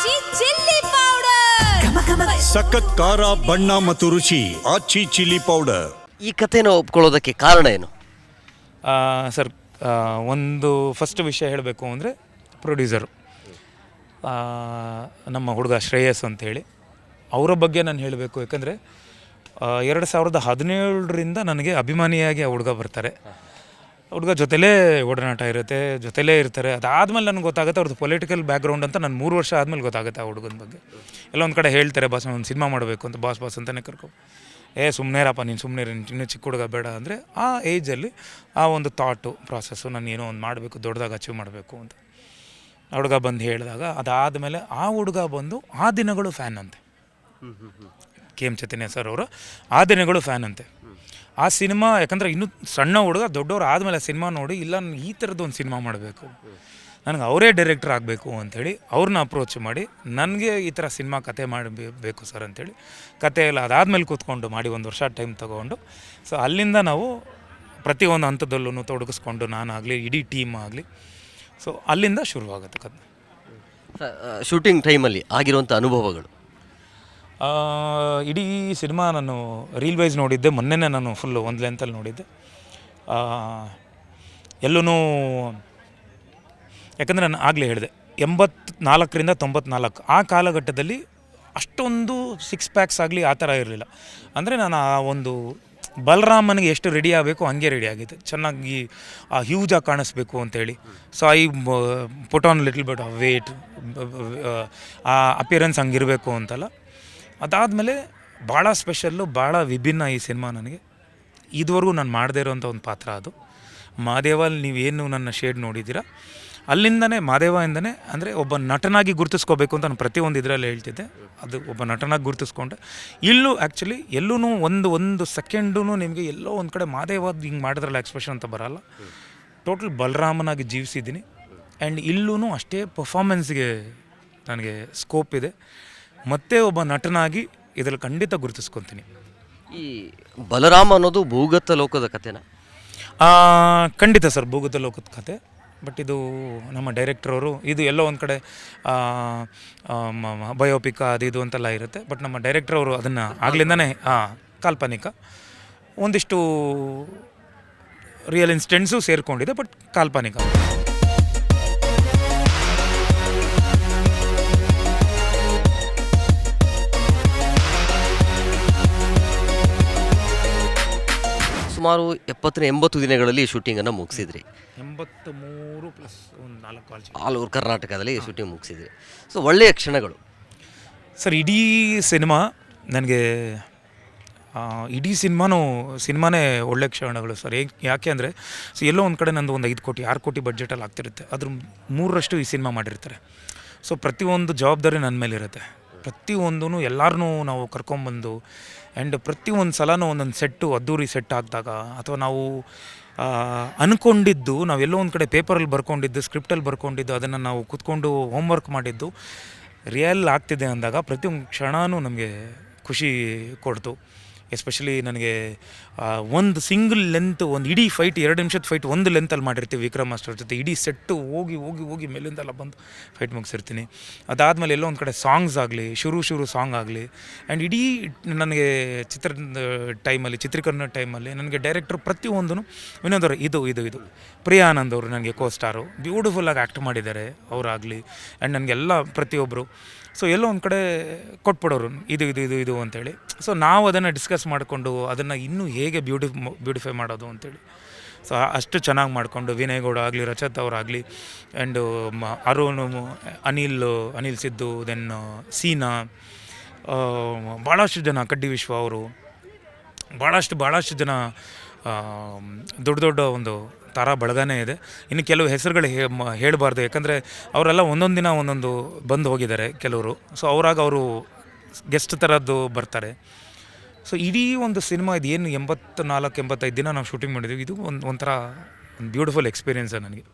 ಆಚಿ chilli powder. ಸಖತ್ ಖಾರ ಬಣ್ಣ ಮತ್ತು ರುಚಿ ಆಚಿ ಚಿಲ್ಲಿ ಪೌಡರ್. ಈ ಕಥೆನ ಒಪ್ಕೊಳ್ಳೋದಕ್ಕೆ ಕಾರಣ ಏನು? ಸರ್, ಒಂದು ಫಸ್ಟ್ ವಿಷಯ ಹೇಳಬೇಕು ಅಂದರೆ ಪ್ರೊಡ್ಯೂಸರು ನಮ್ಮ ಹುಡುಗ ಶ್ರೇಯಸ್ ಅಂಥೇಳಿ, ಅವರ ಬಗ್ಗೆ ನಾನು ಹೇಳಬೇಕು. ಯಾಕಂದರೆ 2017ರಿಂದ ನನಗೆ ಅಭಿಮಾನಿಯಾಗಿ ಆ ಹುಡುಗ ಬರ್ತಾರೆ. ಹುಡುಗ ಜೊತೆಲೇ ಒಡನಾಟ ಇರುತ್ತೆ, ಜೊತೆಲೇ ಇರ್ತಾರೆ. ಅದಾದಮೇಲೆ ನನಗೆ ಗೊತ್ತಾಗುತ್ತೆ ಅವ್ರದ್ದು ಪೊಲಿಟಿಕಲ್ ಬ್ಯಾಕ್ಗ್ರೌಂಡ್ ಅಂತ. ನಾನು 3 ವರ್ಷ ಆದಮೇಲೆ ಗೊತ್ತಾಗುತ್ತೆ ಆ ಹುಡುಗನ ಬಗ್ಗೆ. ಎಲ್ಲೊಂದು ಕಡೆ ಹೇಳ್ತಾರೆ, ಬಾಸ್ ಒಂದು ಸಿನಿಮಾ ಮಾಡಬೇಕು ಅಂತ, ಬಾಸ್ ಅಂತಲೇ ಸುಮ್ಮನೆರಪ್ಪ ನೀನು ಸುಮ್ಮನೆ ಇನ್ನೂ ಚಿಕ್ಕ ಹುಡುಗ ಬೇಡ ಅಂದರೆ, ಆ ಏಜಲ್ಲಿ ಆ ಒಂದು ಥಾಟು ಪ್ರಾಸೆಸ್ಸು ನಾನು ಏನೋ ಒಂದು ಮಾಡಬೇಕು, ದೊಡ್ಡದಾಗಿ ಅಚೀವ್ ಮಾಡಬೇಕು ಅಂತ ಆ ಹುಡುಗ ಬಂದು ಹೇಳಿದಾಗ, ಅದಾದಮೇಲೆ ಆ ಹುಡುಗ ಬಂದು ಆ ದಿನಗಳು ಫ್ಯಾನ್ ಅಂತೆ. KM ಚೈತನ್ಯ ಸರ್ ಅವರು ಆ ದಿನಗಳು ಫ್ಯಾನ್ ಅಂತೆ. ಆ ಸಿನಿಮಾ ಯಾಕಂದರೆ ಇನ್ನೂ ಸಣ್ಣ ಹುಡುಗ, ದೊಡ್ಡವರು ಆದಮೇಲೆ ಸಿನಿಮಾ ನೋಡಿ, ಇಲ್ಲ ನಾನು ಈ ಥರದ್ದು ಒಂದು ಸಿನಿಮಾ ಮಾಡಬೇಕು, ನನಗೆ ಅವರೇ ಡೈರೆಕ್ಟರ್ ಆಗಬೇಕು ಅಂಥೇಳಿ ಅವ್ರನ್ನ ಅಪ್ರೋಚ್ ಮಾಡಿ, ನನಗೆ ಈ ಥರ ಸಿನಿಮಾ ಕತೆ ಮಾಡಬೇಕು ಸರ್ ಅಂಥೇಳಿ ಕತೆ ಎಲ್ಲ ಅದಾದಮೇಲೆ ಕೂತ್ಕೊಂಡು ಮಾಡಿ 1 ವರ್ಷ ಟೈಮ್ ತೊಗೊಂಡು, ಸೊ ಅಲ್ಲಿಂದ ನಾವು ಪ್ರತಿಯೊಂದು ಹಂತದಲ್ಲೂ ತೊಡಗಿಸ್ಕೊಂಡು, ನಾನಾಗಲಿ ಇಡೀ ಟೀಮ್ ಆಗಲಿ, ಸೊ ಅಲ್ಲಿಂದ ಶುರುವಾಗುತ್ತೆ ಕತೆ. ಶೂಟಿಂಗ್ ಟೈಮಲ್ಲಿ ಆಗಿರುವಂಥ ಅನುಭವಗಳು? ಇಡೀ ಸಿನಿಮಾ ನಾನು ರೀಲ್ ವೈಸ್ ನೋಡಿದ್ದೆ. ಮೊನ್ನೆನೇ ನಾನು ಫುಲ್ಲು ಒಂದು ಲೆಂತಲ್ಲಿ ನೋಡಿದ್ದೆ. ಎಲ್ಲೂ ಯಾಕಂದರೆ ನಾನು ಆಗಲೇ ಹೇಳಿದೆ 84ರಿಂದ 94 ಆ ಕಾಲಘಟ್ಟದಲ್ಲಿ ಅಷ್ಟೊಂದು 6 ಪ್ಯಾಕ್ಸ್ ಆಗಲಿ ಆ ಥರ ಇರಲಿಲ್ಲ. ಅಂದರೆ ನಾನು ಆ ಒಂದು ಬಲರಾಮನಿಗೆ ಎಷ್ಟು ರೆಡಿ ಆಗಬೇಕು ಹಂಗೆ ರೆಡಿ ಆಗಿದ್ದೆ, ಚೆನ್ನಾಗಿ ಹ್ಯೂಜಾಗಿ ಕಾಣಿಸ್ಬೇಕು ಅಂತೇಳಿ. So I put on little bit of wait, ಆ ಅಪಿಯರೆನ್ಸ್ ಹಂಗಿರಬೇಕು ಅಂತಲ್ಲ. ಅದಾದಮೇಲೆ ಭಾಳ ಸ್ಪೆಷಲ್ಲು, ಭಾಳ ವಿಭಿನ್ನ ಈ ಸಿನಿಮಾ ನನಗೆ. ಇದುವರೆಗೂ ನಾನು ಮಾಡದೇ ಇರೋವಂಥ ಒಂದು ಪಾತ್ರ ಅದು. ಮಹಾದೇವಲ್ಲಿ ನೀವೇನು ನನ್ನ ಶೇಡ್ ನೋಡಿದ್ದೀರಾ, ಅಲ್ಲಿಂದನೇ ಮಹಾದೇವಯಿಂದನೇ, ಅಂದರೆ ಒಬ್ಬ ನಟನಾಗಿ ಗುರುತಿಸ್ಕೋಬೇಕು ಅಂತ ನಾನು ಪ್ರತಿಯೊಂದು ಇದರಲ್ಲಿ ಹೇಳ್ತಿದ್ದೆ. ಅದು ಒಬ್ಬ ನಟನಾಗಿ ಗುರುತಿಸ್ಕೊಂಡೆ. ಇಲ್ಲೂ ಆ್ಯಕ್ಚುಲಿ ಎಲ್ಲೂ ಒಂದು ಸೆಕೆಂಡೂ ನಿಮಗೆ ಎಲ್ಲೋ ಒಂದು ಕಡೆ ಮಹಾದೇವದ್ದು ಹಿಂಗೆ ಮಾಡಿದ್ರಲ್ಲ ಎಕ್ಸ್ಪ್ರೆಷನ್ ಅಂತ ಬರೋಲ್ಲ. ಟೋಟಲ್ ಬಲರಾಮನಾಗಿ ಜೀವಿಸಿದ್ದೀನಿ. ಆ್ಯಂಡ್ ಇಲ್ಲೂ ಅಷ್ಟೇ ಪರ್ಫಾರ್ಮೆನ್ಸ್ಗೆ ನನಗೆ ಸ್ಕೋಪ್ ಇದೆ. ಮತ್ತೆ ಒಬ್ಬ ನಟನಾಗಿ ಇದರಲ್ಲಿ ಖಂಡಿತ ಗುರುತಿಸ್ಕೊತೀನಿ. ಈ ಬಲರಾಮ ಅನ್ನೋದು ಭೂಗತ ಲೋಕದ ಕಥೆನಾ? ಖಂಡಿತ ಸರ್, ಭೂಗತ ಲೋಕದ ಕತೆ. ಬಟ್ ಇದು ನಮ್ಮ ಡೈರೆಕ್ಟ್ರವರು, ಇದು ಎಲ್ಲೋ ಒಂದು ಕಡೆ ಬಯೋಪಿಕ್ ಅದು ಇದು ಅಂತೆಲ್ಲ ಇರುತ್ತೆ. ಬಟ್ ನಮ್ಮ ಡೈರೆಕ್ಟ್ರವರು ಅದನ್ನು ಆಗ್ಲಿಂದನೇ ಕಾಲ್ಪನಿಕ, ಒಂದಿಷ್ಟು ರಿಯಲ್ ಇನ್ಸಿಡೆಂಟ್ಸು ಸೇರಿಕೊಂಡಿದೆ, ಬಟ್ ಕಾಲ್ಪನಿಕ. ಸುಮಾರು 70-80 ದಿನಗಳಲ್ಲಿ ಶೂಟಿಂಗನ್ನು ಮುಗಿಸಿದ್ರಿ. 83 ಪ್ಲಸ್ ಒಂದು 4 ಆಲ್ ಓವರ್ ಕರ್ನಾಟಕದಲ್ಲಿ ಶೂಟಿಂಗ್ ಮುಗಿಸಿದ್ರಿ. ಸೊ ಒಳ್ಳೆಯ ಕ್ಷಣಗಳು ಸರ್. ಇಡೀ ಸಿನಿಮಾ ನನಗೆ, ಇಡೀ ಸಿನಿಮಾನೇ ಒಳ್ಳೆ ಕ್ಷಣಗಳು ಸರ್. ಯಾಕೆ ಅಂದರೆ, ಸೊ ಎಲ್ಲೋ ಒಂದು ಕಡೆ ನಂದು ಒಂದು 5 ಕೋಟಿ 6 ಕೋಟಿ ಬಡ್ಜೆಟಲ್ಲಿ ಆಗ್ತಿರುತ್ತೆ, ಅದ್ರ 3ರಷ್ಟು ಈ ಸಿನಿಮಾ ಮಾಡಿರ್ತಾರೆ. ಸೊ ಪ್ರತಿಯೊಂದು ಜವಾಬ್ದಾರಿ ನನ್ನ ಮೇಲೆ ಇರುತ್ತೆ. ಪ್ರತಿಯೊಂದೂ ಎಲ್ಲರನ್ನೂ ನಾವು ಕರ್ಕೊಂಬಂದು, ಆ್ಯಂಡ್ ಪ್ರತಿಯೊಂದು ಸಲನೂ ಒಂದೊಂದು ಸೆಟ್ಟು ಅದ್ದೂರಿ ಸೆಟ್ ಆಗಿದಾಗ, ಅಥವಾ ನಾವು ಅಂದ್ಕೊಂಡಿದ್ದು, ನಾವೆಲ್ಲೋ ಒಂದು ಕಡೆ ಪೇಪರಲ್ಲಿ ಬರ್ಕೊಂಡಿದ್ದು, ಸ್ಕ್ರಿಪ್ಟಲ್ಲಿ ಬರ್ಕೊಂಡಿದ್ದು, ಅದನ್ನು ನಾವು ಕೂತ್ಕೊಂಡು ಹೋಮ್ವರ್ಕ್ ಮಾಡಿದ್ದು ರಿಯಲ್ ಆಗ್ತಿದೆ ಅಂದಾಗ ಪ್ರತಿಯೊಂದು ಕ್ಷಣವೂ ನಮಗೆ ಖುಷಿ ಕೊಡ್ತು. ಎಸ್ಪೆಷಲಿ ನನಗೆ ಒಂದು ಸಿಂಗಲ್ ಲೆಂತ್, ಒಂದು ಇಡೀ ಫೈಟ್ 2 ನಿಮಿಷದ ಫೈಟ್ ಒಂದು ಲೆಂತಲ್ಲಿ ಮಾಡಿರ್ತೀವಿ ವಿಕ್ರಮ್ ಮಾಸ್ಟರ್ ಜೊತೆ. ಇಡೀ ಸೆಟ್ಟು ಹೋಗಿ ಮೇಲಿಂದೆಲ್ಲ ಬಂದು ಫೈಟ್ ಮುಗಿಸಿರ್ತೀನಿ. ಅದಾದಮೇಲೆ ಎಲ್ಲೋ ಒಂದು ಕಡೆ ಸಾಂಗ್ಸ್ ಆಗಲಿ, ಶುರು ಸಾಂಗ್ ಆಗಲಿ, ಆ್ಯಂಡ್ ಇಡೀ ನನಗೆ ಚಿತ್ರೀಕರಣ ಟೈಮಲ್ಲಿ ನನಗೆ ಡೈರೆಕ್ಟ್ರು ಪ್ರತಿಯೊಂದೂ ವಿನೋದವರು ಇದು ಪ್ರಿಯಾ ಆನಂದ್ ಅವರು ನನಗೆ ಕೋ-ಸ್ಟಾರು, ಬ್ಯೂಟಿಫುಲ್ಲಾಗಿ ಆ್ಯಕ್ಟ್ ಮಾಡಿದ್ದಾರೆ ಅವರಾಗಲಿ. ಆ್ಯಂಡ್ ನನಗೆಲ್ಲ ಪ್ರತಿಯೊಬ್ಬರು, ಸೊ ಎಲ್ಲೋ ಒಂದು ಕಡೆ ಕೊಟ್ಬಿಡೋರು ಇದು ಅಂತೇಳಿ. ಸೊ ನಾವು ಅದನ್ನು ಡಿಸ್ಕಸ್ ಮಾಡಿಕೊಂಡು ಅದನ್ನು ಇನ್ನೂ ಹೇಗೆ ಬ್ಯೂಟಿಫೈ ಮಾಡೋದು ಅಂತೇಳಿ, ಸೊ ಅಷ್ಟು ಚೆನ್ನಾಗಿ ಮಾಡಿಕೊಂಡು ವಿನಯ್ ಗೌಡ ಆಗಲಿ, ರಚತ್ ಅವರಾಗಲಿ, ಆ್ಯಂಡ್ ಅರುಣ್, ಅನಿಲ್ ಸಿದ್ದು, ದೆನ್ ಸೀನಾ, ಭಾಳಷ್ಟು ಜನ, ಕಡ್ಡಿ ವಿಶ್ವ ಅವರು, ಭಾಳಷ್ಟು ಜನ ದೊಡ್ಡ ಒಂದು ತಾರಾ ಬಳಗನೇ ಇದೆ. ಇನ್ನು ಕೆಲವು ಹೆಸರುಗಳು ಹೇಳಬಾರ್ದು, ಯಾಕಂದರೆ ಅವರೆಲ್ಲ ಒಂದೊಂದು ದಿನ ಒಂದೊಂದು ಬಂದು ಹೋಗಿದ್ದಾರೆ ಕೆಲವರು. ಸೊ ಅವರು ಗೆಸ್ಟ್ ಥರದ್ದು ಬರ್ತಾರೆ. ಸೊ ಇಡೀ ಒಂದು ಸಿನಿಮಾ ಇದು ಏನು 84-85 ದಿನ ನಾವು ಶೂಟಿಂಗ್ ಮಾಡಿದ್ವಿ. ಇದು ಒಂಥರ ಒಂದು ಬ್ಯೂಟಿಫುಲ್ ಎಕ್ಸ್ಪೀರಿಯೆನ್ಸ್ ನನಗೆ.